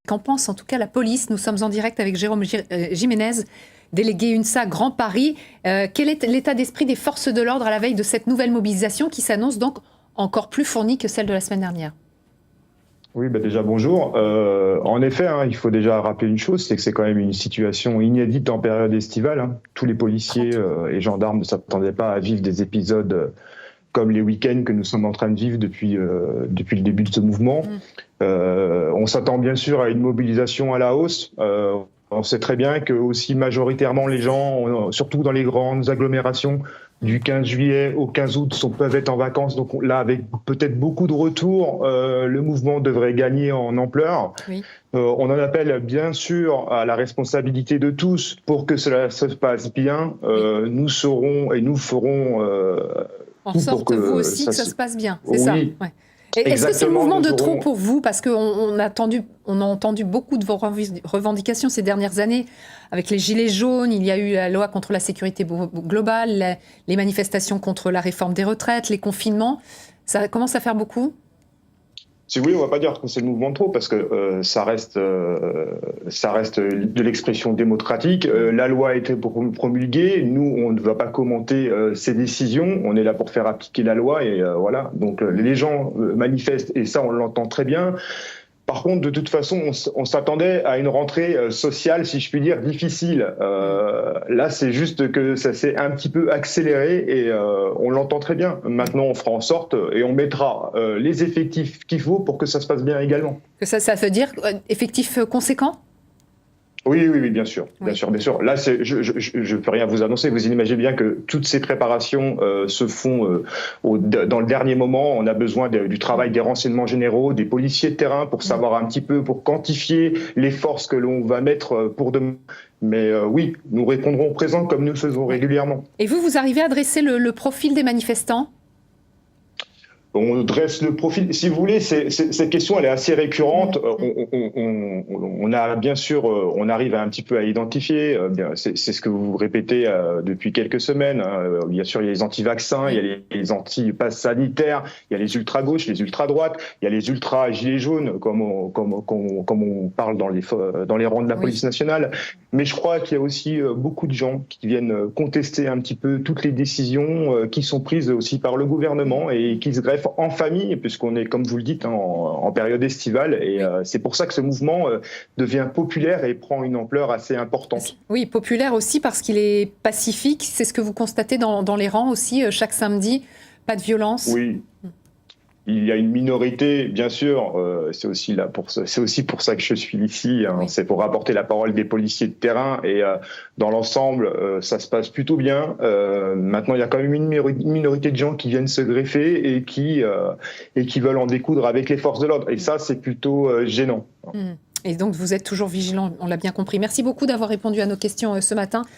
qu'en pense en tout cas la police. Nous sommes en direct avec Jérôme Jiménez, délégué UNSA Grand Paris. Quel est l'état d'esprit des forces de l'ordre à la veille de cette nouvelle mobilisation qui s'annonce donc encore plus fournie que celle de la semaine dernière? Oui, déjà bonjour. En effet, il faut déjà rappeler une chose, c'est que c'est quand même une situation inédite en période estivale. Tous les policiers et gendarmes ne s'attendaient pas à vivre des épisodes comme les week-ends que nous sommes en train de vivre depuis le début de ce mouvement. On s'attend bien sûr à une mobilisation à la hausse. On sait très bien que aussi majoritairement les gens, surtout dans les grandes agglomérations, du 15 juillet au 15 août peuvent être en vacances. Donc là, avec peut-être beaucoup de retours, le mouvement devrait gagner en ampleur. Oui. On en appelle bien sûr à la responsabilité de tous pour que cela se passe bien. Nous serons et nous ferons en sorte, vous aussi, que ça se passe bien. C'est ça. Ouais. Est-ce que c'est le mouvement de trop pour vous? Parce qu'on a entendu beaucoup de vos revendications ces dernières années. Avec les gilets jaunes, il y a eu la loi contre la sécurité globale, les manifestations contre la réforme des retraites, les confinements. Ça commence à faire beaucoup? Si vous voulez, on ne va pas dire que c'est le mouvement de trop, parce que ça reste de l'expression démocratique. La loi a été promulguée. Nous, on ne va pas commenter ces décisions. On est là pour faire appliquer la loi et voilà. Donc les gens manifestent et ça, on l'entend très bien. Par contre, de toute façon, on s'attendait à une rentrée sociale, si je puis dire, difficile. Là, c'est juste que ça s'est un petit peu accéléré et on l'entend très bien. Maintenant, on fera en sorte et on mettra les effectifs qu'il faut pour que ça se passe bien également. Ça veut dire effectifs conséquents ? Oui, bien sûr. Là, je peux rien vous annoncer. Vous imaginez bien que toutes ces préparations se font dans le dernier moment. On a besoin du travail des renseignements généraux, des policiers de terrain pour savoir un petit peu, pour quantifier les forces que l'on va mettre pour demain. Mais oui, nous répondrons présent comme nous le faisons régulièrement. Et vous arrivez à dresser le profil des manifestants ? On dresse le profil. Si vous voulez, cette question, elle est assez récurrente. On a bien sûr, on arrive un petit peu à identifier. C'est ce que vous répétez depuis quelques semaines. Bien sûr, il y a les anti-vaccins, il y a les anti-passes sanitaires, il y a les ultra-gauches, les ultra-droites, il y a les ultra-gilets jaunes, comme on parle dans les rangs de la police nationale. Mais je crois qu'il y a aussi beaucoup de gens qui viennent contester un petit peu toutes les décisions qui sont prises aussi par le gouvernement et qui se greffent en famille, puisqu'on est, comme vous le dites, en période estivale. Et c'est pour ça que ce mouvement devient populaire et prend une ampleur assez importante. Oui, populaire aussi parce qu'il est pacifique. C'est ce que vous constatez dans les rangs aussi, chaque samedi. Pas de violence. Oui. Il y a une minorité, bien sûr, c'est aussi pour ça que je suis ici, c'est pour apporter la parole des policiers de terrain et dans l'ensemble, ça se passe plutôt bien. Maintenant, il y a quand même une minorité de gens qui viennent se greffer et qui veulent en découdre avec les forces de l'ordre. Et ça, c'est plutôt gênant. Et donc, vous êtes toujours vigilant, on l'a bien compris. Merci beaucoup d'avoir répondu à nos questions ce matin.